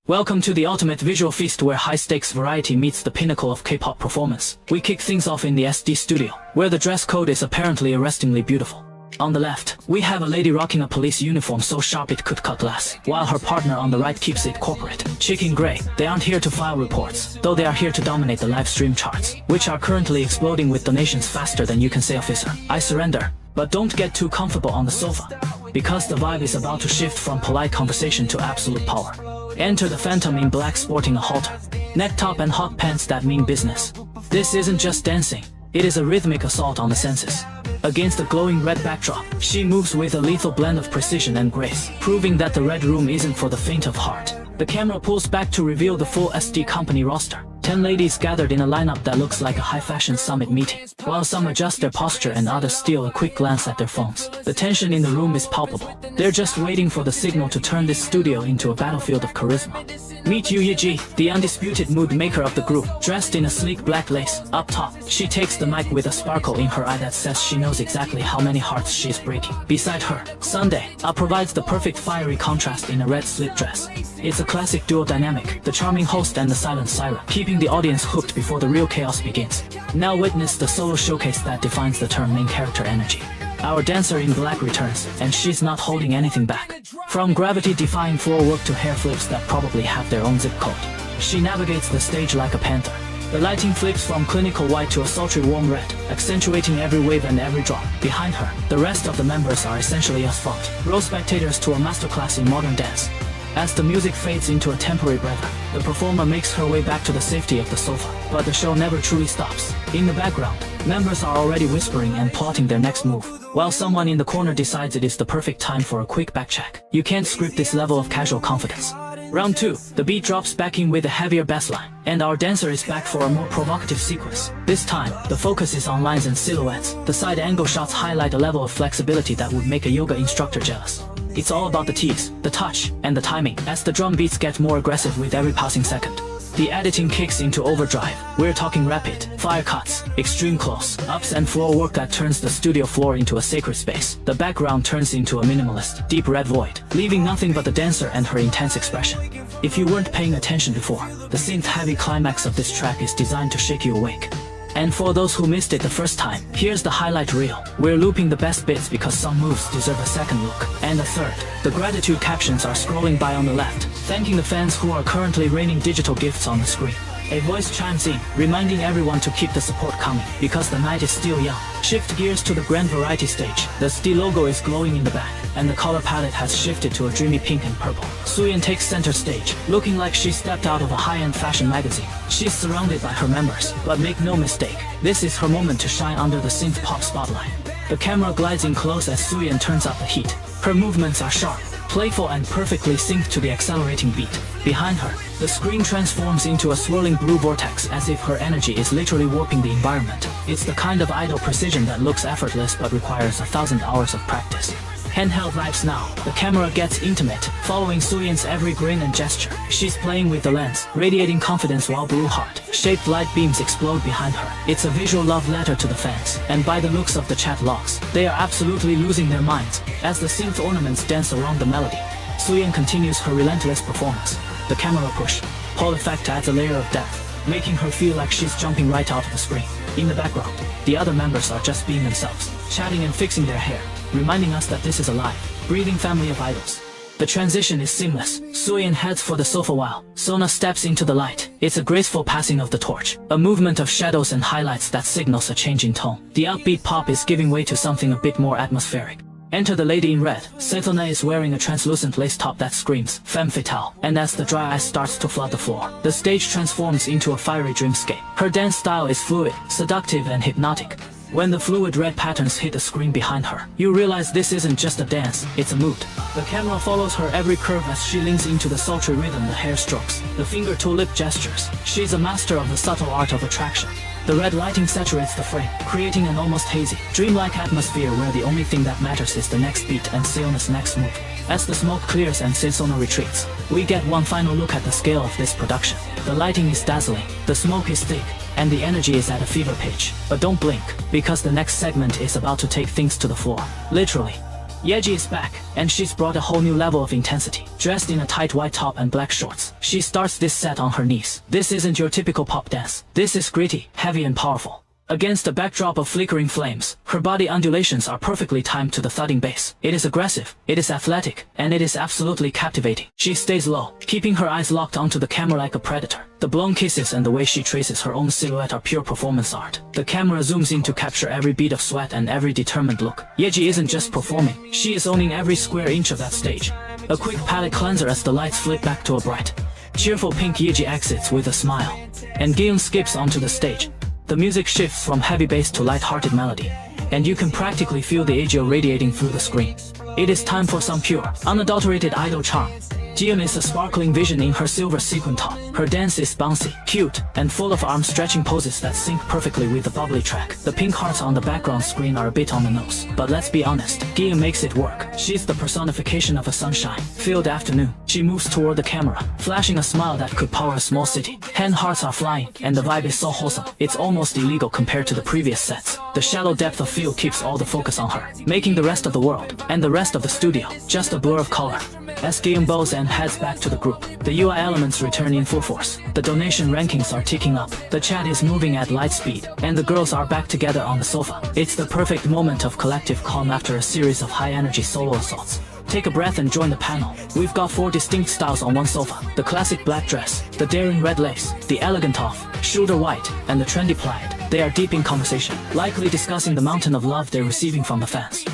Welcome to the ultimate visual feast where high-stakes variety meets the pinnacle of K-pop performance. We kick things off in the SD studio, where the dress code is apparently arrestingly beautiful. On the left, we have a lady rocking a police uniform so sharp it could cut glass, while her partner on the right keeps it corporate. Chick in gray, they aren't here to file reports, though they are here to dominate the live stream charts, which are currently exploding with donations faster than you can say officer. I surrender. But don't get too comfortable on the sofa, because the vibe is about to shift from polite conversation to absolute power. Enter the Phantom in black sporting a halter, neck top and hot pants that mean business. This isn't just dancing, it is a rhythmic assault on the senses. Against a glowing red backdrop, she moves with a lethal blend of precision and grace, proving that the Red Room isn't for the faint of heart. The camera pulls back to reveal the full SD company roster. 10 ladies gathered in a lineup that looks like a high-fashion summit meeting, while some adjust their posture and others steal a quick glance at their phones. The tension in the room is palpable. They're just waiting for the signal to turn this studio into a battlefield of charisma. Meet Yu Yeji, the undisputed mood maker of the group, dressed in a sleek black lace. Up top, she takes the mic with a sparkle in her eye that says she knows exactly how many hearts she's breaking. Beside her, Sunday provides the perfect fiery contrast in a red slip dress. It's a classic duo dynamic, the charming host and the silent siren, keeping the audience hooked before the real chaos begins. Now witness the solo showcase that defines the term main character energy. Our dancer in black returns, and she's not holding anything back. From gravity-defying floor work to hair flips that probably have their own zip code, she navigates the stage like a panther. The lighting flips from clinical white to a sultry warm red, accentuating every wave and every drop. Behind her, the rest of the members are essentially asphalt, row spectators to a masterclass in modern dance. As the music fades into a temporary breather, the performer makes her way back to the safety of the sofa, but the show never truly stops. In the background, members are already whispering and plotting their next move, while someone in the corner decides it is the perfect time for a quick backcheck. You can't script this level of casual confidence. Round 2, the beat drops back in with a heavier bass line, and our dancer is back for a more provocative sequence. This time, the focus is on lines and silhouettes. The side angle shots highlight a level of flexibility that would make a yoga instructor jealous. It's all about the tease, the touch, and the timing, as the drum beats get more aggressive with every passing second. The editing kicks into overdrive. We're talking rapid fire cuts, extreme close-ups and floor work that turns the studio floor into a sacred space. The background turns into a minimalist, deep red void, leaving nothing but the dancer and her intense expression. If you weren't paying attention before, the synth-heavy climax of this track is designed to shake you awake. And for those who missed it the first time, here's the highlight reel. We're looping the best bits because some moves deserve a second look. And a third. The gratitude captions are scrolling by on the left, thanking the fans who are currently raining digital gifts on the screen. A voice chimes in, reminding everyone to keep the support coming, because the night is still young. Shift gears to the grand variety stage. The SD logo is glowing in the back, and the color palette has shifted to a dreamy pink and purple. Suyeon takes center stage, looking like she stepped out of a high-end fashion magazine. She's surrounded by her members, but make no mistake, this is her moment to shine under the synth pop spotlight. The camera glides in close as Suyeon turns up the heat. Her movements are sharp, playful and perfectly synced to the accelerating beat. Behind her, the screen transforms into a swirling blue vortex as if her energy is literally warping the environment. It's the kind of idle precision that looks effortless but requires 1,000 hours of practice. Handheld vibes now. The camera gets intimate, following Suyeon's every grin and gesture. She's playing with the lens, radiating confidence while blue heart-shaped light beams explode behind her. It's a visual love letter to the fans, and by the looks of the chat logs, they are absolutely losing their minds as the synth ornaments dance around the melody. Suyeon continues her relentless performance. The camera push-pull effect adds a layer of depth, making her feel like she's jumping right out of the screen. In the background, the other members are just being themselves, chatting and fixing their hair, reminding us that this is a live, breathing family of idols. The transition is seamless. Suyeon heads for the sofa while Sona steps into the light. It's a graceful passing of the torch, a movement of shadows and highlights that signals a change in tone. The upbeat pop is giving way to something a bit more atmospheric. Enter the lady in red. Setona is wearing a translucent lace top that screams femme fatale, and as the dry ice starts to flood the floor, the stage transforms into a fiery dreamscape. Her dance style is fluid, seductive and hypnotic. When the fluid red patterns hit the screen behind her, you realize this isn't just a dance, it's a mood. The camera follows her every curve as she leans into the sultry rhythm, the hair strokes, the finger-to-lip gestures. She's a master of the subtle art of attraction. The red lighting saturates the frame, creating an almost hazy, dreamlike atmosphere where the only thing that matters is the next beat and Seona's next move. As the smoke clears and Sona retreats, we get one final look at the scale of this production. The lighting is dazzling, the smoke is thick, and the energy is at a fever pitch. But don't blink, because the next segment is about to take things to the floor. Literally. Yeji is back, and she's brought a whole new level of intensity. Dressed in a tight white top and black shorts, she starts this set on her knees. This isn't your typical pop dance. This is gritty, heavy and powerful. Against a backdrop of flickering flames, her body undulations are perfectly timed to the thudding bass. It is aggressive, it is athletic, and it is absolutely captivating. She stays low, keeping her eyes locked onto the camera like a predator. The blown kisses and the way she traces her own silhouette are pure performance art. The camera zooms in to capture every bead of sweat and every determined look. Yeji isn't just performing, she is owning every square inch of that stage. A quick palette cleanser as the lights flip back to a bright, cheerful pink. Yeji exits with a smile, and Gion skips onto the stage. The music shifts from heavy bass to light-hearted melody, and you can practically feel the Aegyo radiating through the screen. It is time for some pure, unadulterated idol charm. Jiyeon is a sparkling vision in her silver sequin top. Her dance is bouncy, cute, and full of arm-stretching poses that sync perfectly with the bubbly track. The pink hearts on the background screen are a bit on the nose, but let's be honest, Jiyeon makes it work. She's the personification of a sunshine-filled afternoon. She moves toward the camera, flashing a smile that could power a small city. Hen hearts are flying, and the vibe is so wholesome, it's almost illegal compared to the previous sets. The shallow depth of field keeps all the focus on her, making the rest of the world, and the rest of the studio, just a blur of color. As Gion bows and heads back to the group, the UI elements return in full force. The donation rankings are ticking up, the chat is moving at light speed, and the girls are back together on the sofa. It's the perfect moment of collective calm after a series of high-energy solo assaults. Take a breath and join the panel. We've got 4 distinct styles on one sofa. The classic black dress, the daring red lace, the elegant off, shoulder white, and the trendy plaid. They are deep in conversation, likely discussing the mountain of love they're receiving from the fans.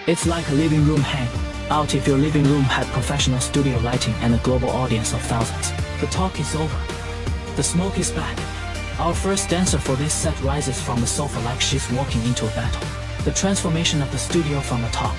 It's like a living room hang out if your living room had professional studio lighting and a global audience of thousands. The talk is over. The smoke is back. Our first dancer for this set rises from the sofa like she's walking into a battle. The transformation of the studio from the top.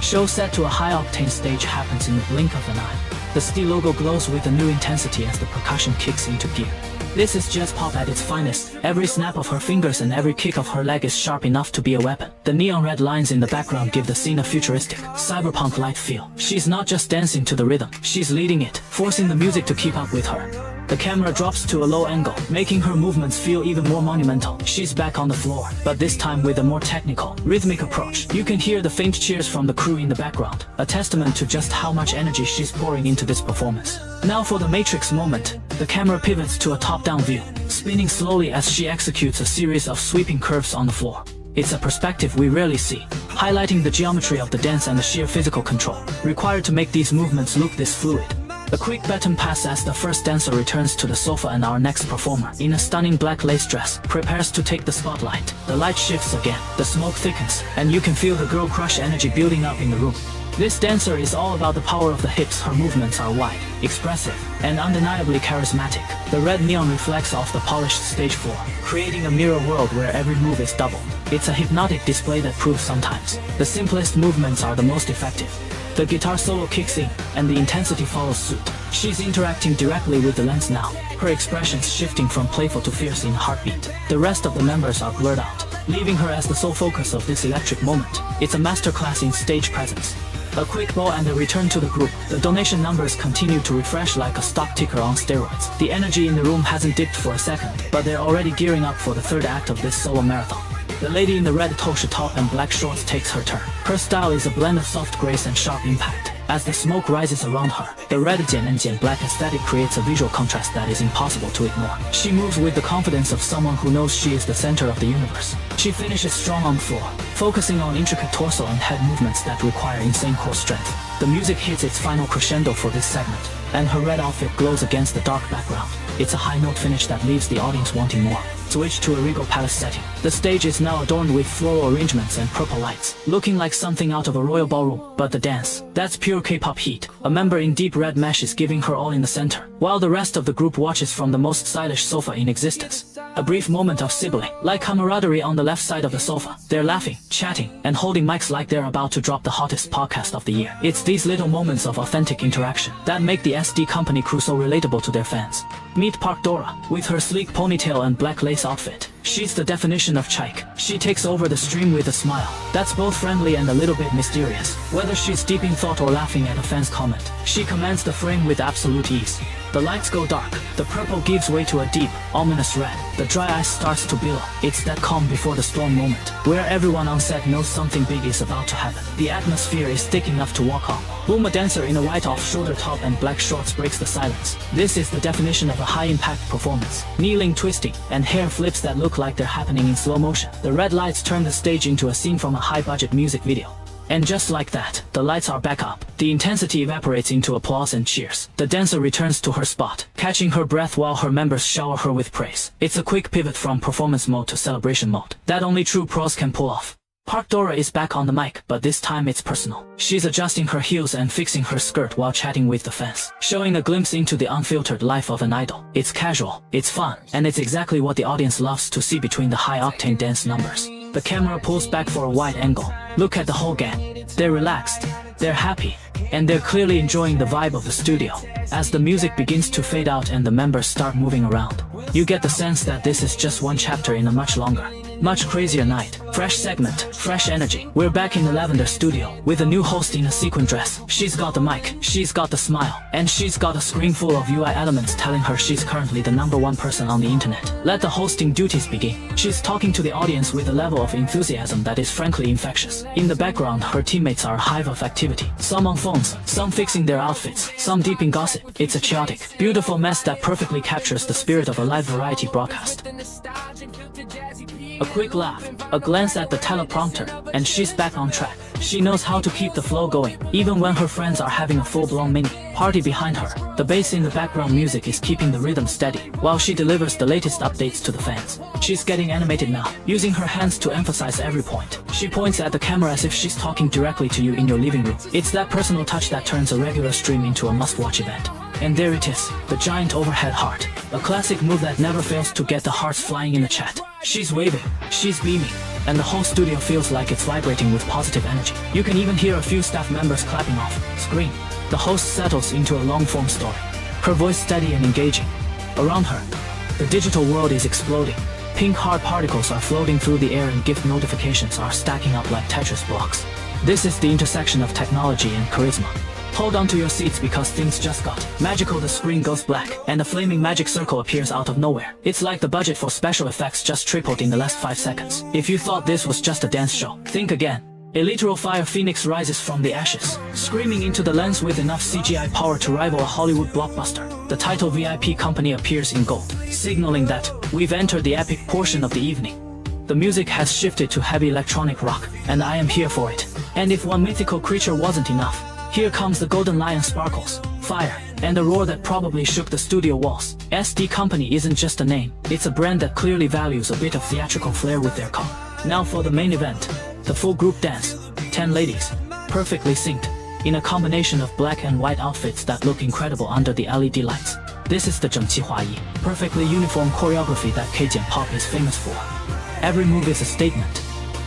Show set to a high-octane stage happens in the blink of an eye. The ST logo glows with a new intensity as the percussion kicks into gear. This is jazz pop at its finest. Every snap of her fingers and every kick of her leg is sharp enough to be a weapon. The neon red lines in the background give the scene a futuristic, cyberpunk light feel. She's not just dancing to the rhythm, she's leading it, forcing the music to keep up with her. The camera drops to a low angle, making her movements feel even more monumental. She's back on the floor, but this time with a more technical, rhythmic approach. You can hear the faint cheers from the crew in the background, a testament to just how much energy she's pouring into this performance. Now for the Matrix moment, the camera pivots to a top-down view, spinning slowly as she executes a series of sweeping curves on the floor. It's a perspective we rarely see, highlighting the geometry of the dance and the sheer physical control required to make these movements look this fluid. A quick baton pass as the first dancer returns to the sofa and our next performer, in a stunning black lace dress, prepares to take the spotlight. The light shifts again, the smoke thickens, and you can feel the girl crush energy building up in the room. This dancer is all about the power of the hips. Her movements are wide, expressive, and undeniably charismatic. The red neon reflects off the polished stage floor, creating a mirror world where every move is doubled. It's a hypnotic display that proves sometimes the simplest movements are the most effective. The guitar solo kicks in, and the intensity follows suit. She's interacting directly with the lens now, her expressions shifting from playful to fierce in heartbeat. The rest of the members are blurred out, leaving her as the sole focus of this electric moment. It's a masterclass in stage presence. A quick bow and a return to the group. The donation numbers continue to refresh like a stock ticker on steroids. The energy in the room hasn't dipped for a second, but they're already gearing up for the third act of this solo marathon. The lady in the red tosha top and black shorts takes her turn. Her style is a blend of soft grace and sharp impact. As the smoke rises around her, the red jian and jian black aesthetic creates a visual contrast that is impossible to ignore. She moves with the confidence of someone who knows she is the center of the universe. She finishes strong on the floor, focusing on intricate torso and head movements that require insane core strength. The music hits its final crescendo for this segment, and her red outfit glows against the dark background. It's a high-note finish that leaves the audience wanting more. Switch to a regal palace setting. The stage is now adorned with floral arrangements and purple lights, looking like something out of a royal ballroom. But the dance, that's pure K-pop heat. A member in deep red mesh is giving her all in the center, while the rest of the group watches from the most stylish sofa in existence. A brief moment of sibling, like camaraderie on the left side of the sofa. They're laughing, chatting, and holding mics like they're about to drop the hottest podcast of the year. It's these little moments of authentic interaction that make the SD Company crew so relatable to their fans. Meet Park Dora, with her sleek ponytail and black lace outfit. She's the definition of chike. She takes over the stream with a smile that's both friendly and a little bit mysterious. Whether she's deep in thought or laughing at a fan's comment, she commands the frame with absolute ease. The The lights go dark. The purple gives way to a deep, ominous red. The dry ice starts to billow. It's that calm before the storm moment, where everyone on set knows something big is about to happen. The atmosphere is thick enough to walk on. Boom, a dancer in a white off-shoulder top and black shorts breaks the silence. This is the definition of a high-impact performance. Kneeling, twisting, and hair flips that look like they're happening in slow motion. The red lights turn the stage into a scene from a high-budget music video. And just like that, the lights are back up. The intensity evaporates into applause and cheers. The dancer returns to her spot, catching her breath while her members shower her with praise. It's a quick pivot from performance mode to celebration mode that only true pros can pull off. Park Dora is back on the mic, but this time it's personal. She's adjusting her heels and fixing her skirt while chatting with the fans, showing a glimpse into the unfiltered life of an idol. It's casual, it's fun, and it's exactly what the audience loves to see between the high-octane dance numbers. The camera pulls back for a wide angle. Look at the whole gang. They're relaxed, they're happy, and they're clearly enjoying the vibe of the studio. As the music begins to fade out and the members start moving around, you get the sense that this is just one chapter in a much longer, much crazier night. Fresh segment, fresh energy. We're back in the Lavender studio with a new host in a sequin dress. She's got the mic, she's got the smile, and she's got a screen full of UI elements telling her she's currently the #1 person on the internet. Let the hosting duties begin. She's talking to the audience with a level of enthusiasm that is frankly infectious. In the background, her teammates are a hive of activity. Some on phones, some fixing their outfits, some deep in gossip. It's a chaotic, beautiful mess that perfectly captures the spirit of a live variety broadcast. A quick laugh, a glance at the teleprompter, and she's back on track. She knows how to keep the flow going, even when her friends are having a full-blown mini party behind her. The bass in the background music is keeping the rhythm steady, while she delivers the latest updates to the fans. She's getting animated now, using her hands to emphasize every point. She points at the camera as if she's talking directly to you in your living room. It's that personal touch that turns a regular stream into a must-watch event. And there it is, the giant overhead heart. A classic move that never fails to get the hearts flying in the chat. She's waving, she's beaming, and the whole studio feels like it's vibrating with positive energy. You can even hear a few staff members clapping off screen. The host settles into a long-form story, her voice steady and engaging. Around her, the digital world is exploding. Pink heart particles are floating through the air and gift notifications are stacking up like Tetris blocks. This is the intersection of technology and charisma. Hold on to your seats because things just got magical. The screen goes black, and a flaming magic circle appears out of nowhere. It's like the budget for special effects just tripled in the last 5 seconds. If you thought this was just a dance show, think again. A literal fire phoenix rises from the ashes, screaming into the lens with enough CGI power to rival a Hollywood blockbuster. The title VIP company appears in gold, signaling that we've entered the epic portion of the evening. The music has shifted to heavy electronic rock, and I am here for it. And if one mythical creature wasn't enough, here comes the golden lion sparkles, fire, and a roar that probably shook the studio walls. SD Company isn't just a name, it's a brand that clearly values a bit of theatrical flair with their com. Now for the main event, the full group dance. 10 ladies, perfectly synced, in a combination of black and white outfits that look incredible under the LED lights. This is the 整齐划一, perfectly uniform choreography that K-pop pop is famous for. Every move is a statement,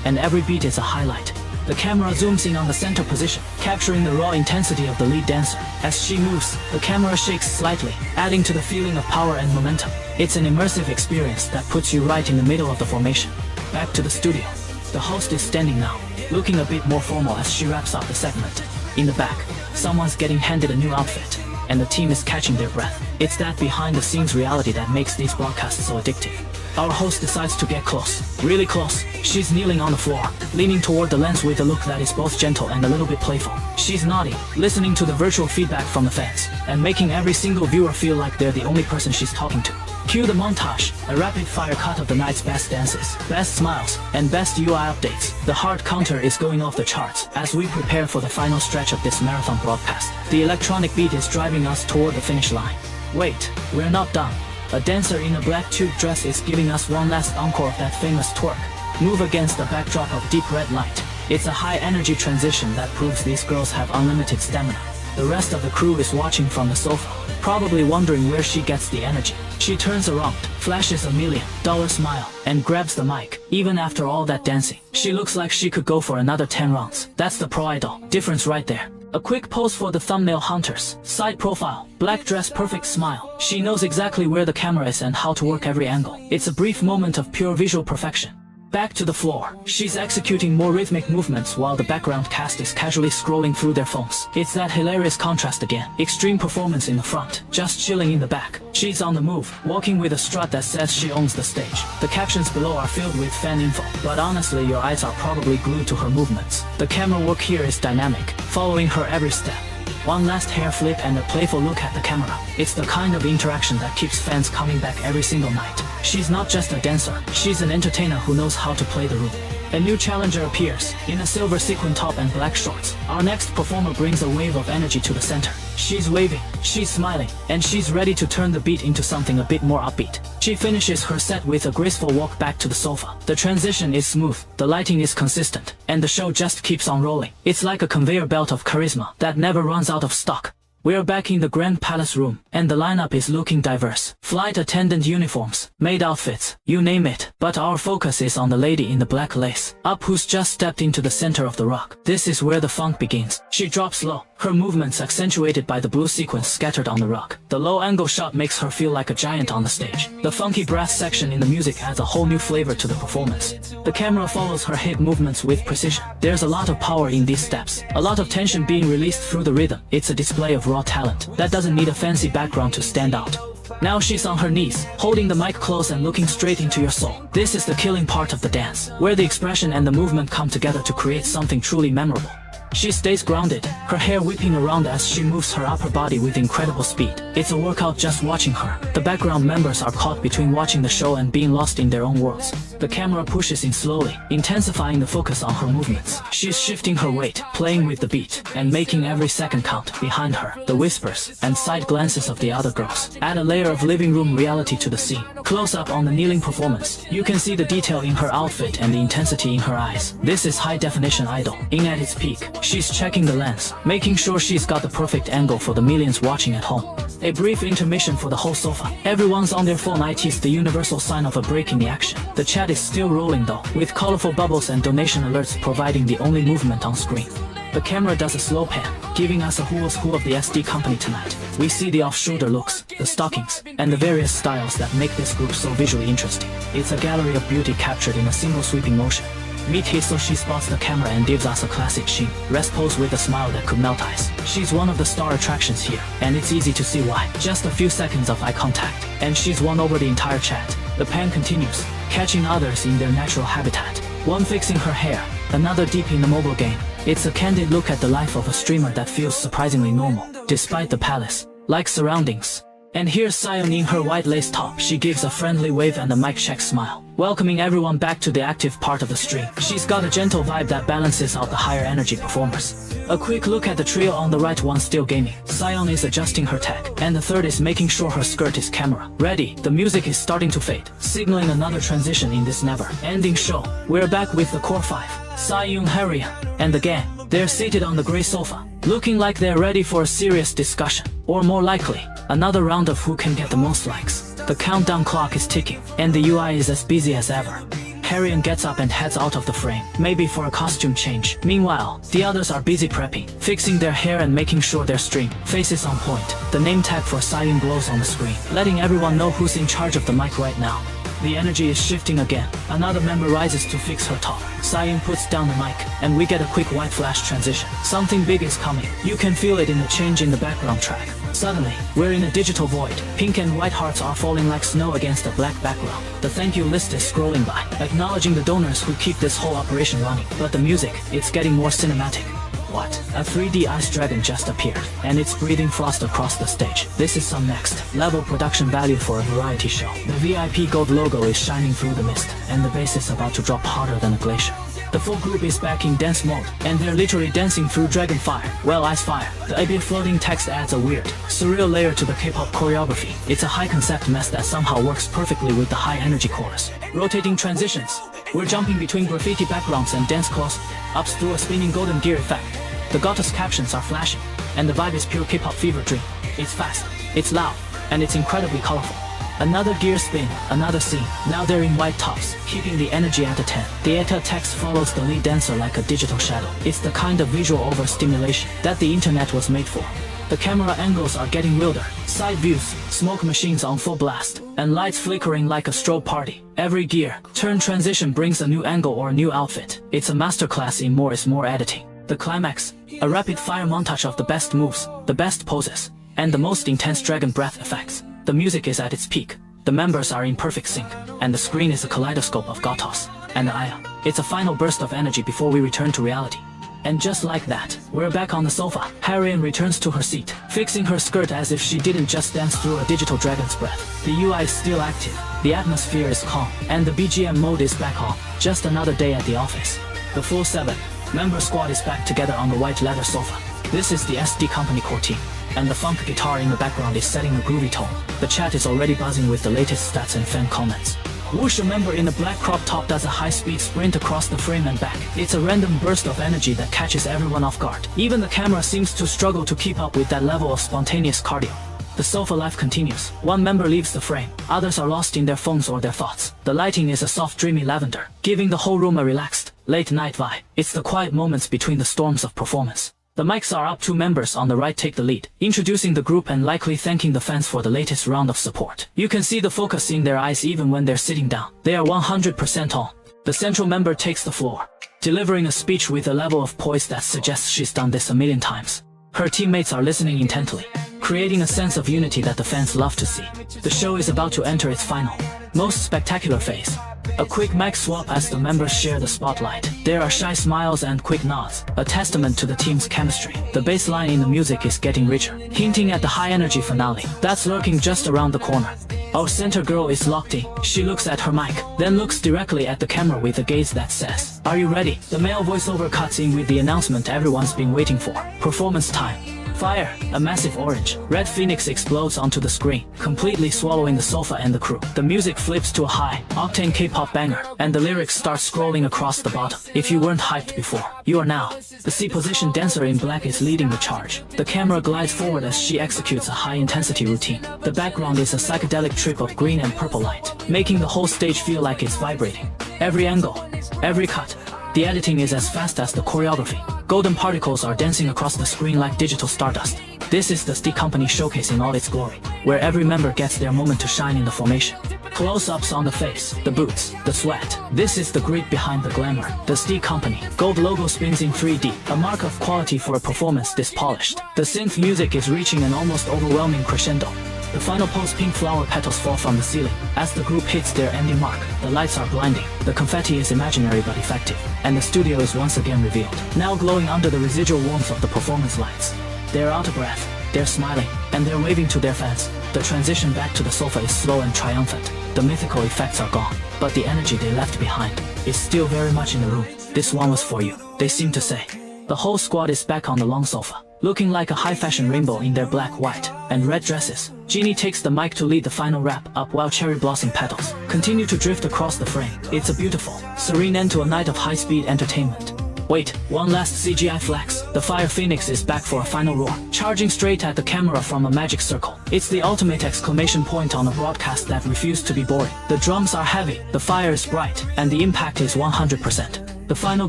and every beat is a highlight. The camera zooms in on the center position, capturing the raw intensity of the lead dancer. As she moves, the camera shakes slightly, adding to the feeling of power and momentum. It's an immersive experience that puts you right in the middle of the formation. Back to the studio. The host is standing now, looking a bit more formal as she wraps up the segment. In the back, someone's getting handed a new outfit, and the team is catching their breath. It's that behind-the-scenes reality that makes these broadcasts so addictive. Our host decides to get close, really close. She's kneeling on the floor, leaning toward the lens with a look that is both gentle and a little bit playful. She's nodding, listening to the virtual feedback from the fans, and making every single viewer feel like they're the only person she's talking to. Cue the montage, a rapid-fire cut of the night's best dances, best smiles, and best UI updates. The heart counter is going off the charts as we prepare for the final stretch of this marathon broadcast. The electronic beat is driving us toward the finish line. Wait, we're not done. A dancer in a black tube dress is giving us one last encore of that famous twerk move against a backdrop of deep red light. It's a high-energy transition that proves these girls have unlimited stamina. The rest of the crew is watching from the sofa, probably wondering where she gets the energy. She turns around, flashes $1 million smile, and grabs the mic. Even after all that dancing, she looks like she could go for another 10 rounds. That's the pro idol difference right there. A quick pose for the thumbnail hunters. Side profile, black dress, perfect smile. She knows exactly where the camera is and how to work every angle. It's a brief moment of pure visual perfection. Back to the floor. She's executing more rhythmic movements while the background cast is casually scrolling through their phones. It's that hilarious contrast again. Extreme performance in the front, just chilling in the back. She's on the move, walking with a strut that says she owns the stage. The captions below are filled with fan info, but honestly your eyes are probably glued to her movements. The camera work here is dynamic, following her every step. One last hair flip and a playful look at the camera. It's the kind of interaction that keeps fans coming back every single night. She's not just a dancer, she's an entertainer who knows how to play the room. A new challenger appears, in a silver sequin top and black shorts. Our next performer brings a wave of energy to the center. She's waving, she's smiling, and she's ready to turn the beat into something a bit more upbeat. She finishes her set with a graceful walk back to the sofa. The transition is smooth, the lighting is consistent, and the show just keeps on rolling. It's like a conveyor belt of charisma that never runs out of stock. We're back in the Grand Palace room, and the lineup is looking diverse. Flight attendant uniforms, maid outfits, you name it. But our focus is on the lady in the black lace, up who's just stepped into the center of the rock. This is where the funk begins. She drops low, her movements accentuated by the blue sequins scattered on the rock. The low-angle shot makes her feel like a giant on the stage. The funky brass section in the music adds a whole new flavor to the performance. The camera follows her hip movements with precision. There's a lot of power in these steps, a lot of tension being released through the rhythm. It's a display of raw talent that doesn't need a fancy background to stand out. Now she's on her knees, holding the mic close and looking straight into your soul. This is the killing part of the dance, where the expression and the movement come together to create something truly memorable. She stays grounded, her hair whipping around as she moves her upper body with incredible speed. It's a workout just watching her. The background members are caught between watching the show and being lost in their own worlds. The camera pushes in slowly, intensifying the focus on her movements. She's shifting her weight, playing with the beat, and making every second count. Behind her, the whispers and side glances of the other girls add a layer of living room reality to the scene. Close up on the kneeling performance, you can see the detail in her outfit and the intensity in her eyes. This is high-definition idol, in at its peak. She's checking the lens, making sure she's got the perfect angle for the millions watching at home. A brief intermission for the whole sofa. Everyone's on their phone. It's the universal sign of a break in the action. The chat is still rolling though, with colorful bubbles and donation alerts providing the only movement on screen. The camera does a slow pan, giving us a who's who of the SD company tonight. We see the off-shoulder looks, the stockings, and the various styles that make this group so visually interesting. It's a gallery of beauty captured in a single sweeping motion. Meet Hiso. She spots the camera and gives us a classic sheen. Rest pose with a smile that could melt ice. She's one of the star attractions here, and it's easy to see why. Just a few seconds of eye contact, and she's won over the entire chat. The pan continues, catching others in their natural habitat. One fixing her hair, another deep in the mobile game. It's a candid look at the life of a streamer that feels surprisingly normal, despite the palace-like surroundings. And here's Sion in her white lace top. She gives a friendly wave and a mic check smile, welcoming everyone back to the active part of the stream. She's got a gentle vibe that balances out the higher energy performers. A quick look at the trio on the right, one still gaming. Sion is adjusting her tech, and the third is making sure her skirt is camera ready. The music is starting to fade, signaling another transition in this never-ending show. We're back with the core five, Sayun, Harry, and the gang. They're seated on the gray sofa, looking like they're ready for a serious discussion, or more likely, another round of who can get the most likes. The countdown clock is ticking, and the UI is as busy as ever. Harrion gets up and heads out of the frame, maybe for a costume change. Meanwhile, the others are busy prepping, fixing their hair and making sure their stream face is on point. The name tag for Sayun glows on the screen, letting everyone know who's in charge of the mic right now. The energy is shifting again. Another member rises to fix her top. Sayun puts down the mic, and we get a quick white flash transition. Something big is coming. You can feel it in the change in the background track. Suddenly, we're in a digital void. Pink and white hearts are falling like snow against a black background. The thank you list is scrolling by, acknowledging the donors who keep this whole operation running. But the music, it's getting more cinematic. What? A 3D ice dragon just appeared, and it's breathing frost across the stage. This is some next level production value for a variety show. The VIP gold logo is shining through the mist, and the bass is about to drop harder than a glacier. The full group is back in dance mode, and they're literally dancing through dragon fire, well, ice fire. The a bit floating text adds a weird, surreal layer to the K-pop choreography. It's a high-concept mess that somehow works perfectly with the high-energy chorus. Rotating transitions. We're jumping between graffiti backgrounds and dance close-ups through a spinning golden gear effect. The Gotta's captions are flashing, and the vibe is pure K-pop fever dream. It's fast, it's loud, and it's incredibly colorful. Another gear spin, another scene. Now they're in white tops, keeping the energy at a 10. The ETA text follows the lead dancer like a digital shadow. It's the kind of visual overstimulation that the internet was made for. The camera angles are getting wilder. Side views, smoke machines on full blast, and lights flickering like a strobe party. Every gear, turn transition brings a new angle or a new outfit. It's a masterclass in more is more editing. The climax, a rapid-fire montage of the best moves, the best poses, and the most intense dragon breath effects. The music is at its peak. The members are in perfect sync, and the screen is a kaleidoscope of Gatos and Aya. It's a final burst of energy before we return to reality. And just like that, we're back on the sofa. Harrian returns to her seat, fixing her skirt as if she didn't just dance through a digital dragon's breath. The UI is still active, the atmosphere is calm, and the BGM mode is back on. Just another day at the office. The full 7-member squad is back together on the white leather sofa. This is the SD Company core team, and the funk guitar in the background is setting a groovy tone. The chat is already buzzing with the latest stats and fan comments. Wushu member in a black crop top does a high-speed sprint across the frame and back. It's a random burst of energy that catches everyone off guard. Even the camera seems to struggle to keep up with that level of spontaneous cardio. The sofa life continues. One member leaves the frame, others are lost in their phones or their thoughts. The lighting is a soft dreamy lavender, giving the whole room a relaxed, late-night vibe. It's the quiet moments between the storms of performance. The mics are up. 2 members on the right take the lead, introducing the group and likely thanking the fans for the latest round of support. You can see the focus in their eyes even when they're sitting down. They are 100% on. The central member takes the floor, delivering a speech with a level of poise that suggests she's done this a million times. Her teammates are listening intently, creating a sense of unity that the fans love to see. The show is about to enter its final, most spectacular phase. A quick mic swap as the members share the spotlight. There are shy smiles and quick nods, a testament to the team's chemistry. The bass line in the music is getting richer, hinting at the high-energy finale that's lurking just around the corner. Our center girl is locked in. She looks at her mic, then looks directly at the camera with a gaze that says, "Are you ready?" The male voiceover cuts in with the announcement everyone's been waiting for. Performance time. Fire, a massive orange, red phoenix explodes onto the screen, completely swallowing the sofa and the crew. The music flips to a high-octane K-pop banger, and the lyrics start scrolling across the bottom. If you weren't hyped before, you are now. The C-position dancer in black is leading the charge. The camera glides forward as she executes a high-intensity routine. The background is a psychedelic trip of green and purple light, making the whole stage feel like it's vibrating. Every angle, every cut. The editing is as fast as the choreography. Golden particles are dancing across the screen like digital stardust. This is the SD Company showcase in all its glory, where every member gets their moment to shine in the formation. Close-ups on the face, the boots, the sweat. This is the grit behind the glamour. The SD Company gold logo spins in 3D, a mark of quality for a performance this polished. The synth music is reaching an almost overwhelming crescendo. The final pose, pink flower petals fall from the ceiling. As the group hits their ending mark, the lights are blinding. The confetti is imaginary but effective, and the studio is once again revealed, now glowing under the residual warmth of the performance lights. They're out of breath, they're smiling, and they're waving to their fans. The transition back to the sofa is slow and triumphant. The mythical effects are gone, but the energy they left behind is still very much in the room. This one was for you, they seem to say. The whole squad is back on the long sofa, looking like a high-fashion rainbow in their black, white, and red dresses. Jeannie takes the mic to lead the final wrap-up while cherry blossom petals continue to drift across the frame. It's a beautiful, serene end to a night of high-speed entertainment. Wait, one last CGI flex. The Fire Phoenix is back for a final roar, charging straight at the camera from a magic circle. It's the ultimate exclamation point on a broadcast that refused to be boring. The drums are heavy, the fire is bright, and the impact is 100%. The final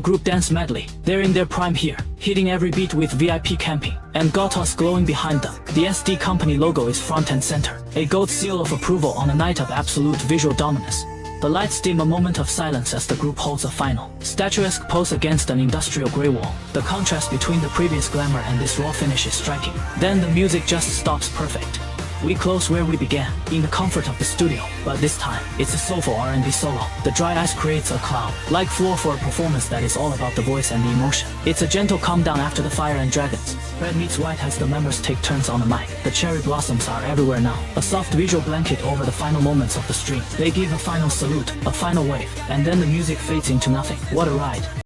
group dance medley. They're in their prime here, hitting every beat with VIP camping, and Gatos glowing behind them. The SD Company logo is front and center, a gold seal of approval on a night of absolute visual dominance. The lights dim, a moment of silence as the group holds a final, statuesque pose against an industrial grey wall. The contrast between the previous glamour and this raw finish is striking. Then the music just stops perfect. We close where we began, in the comfort of the studio, but this time, it's a soulful R&B solo. The dry ice creates a cloud-like floor for a performance that is all about the voice and the emotion. It's a gentle calm down after the fire and dragons. Red meets white as the members take turns on the mic. The cherry blossoms are everywhere now, a soft visual blanket over the final moments of the stream. They give a final salute, a final wave, and then the music fades into nothing. What a ride!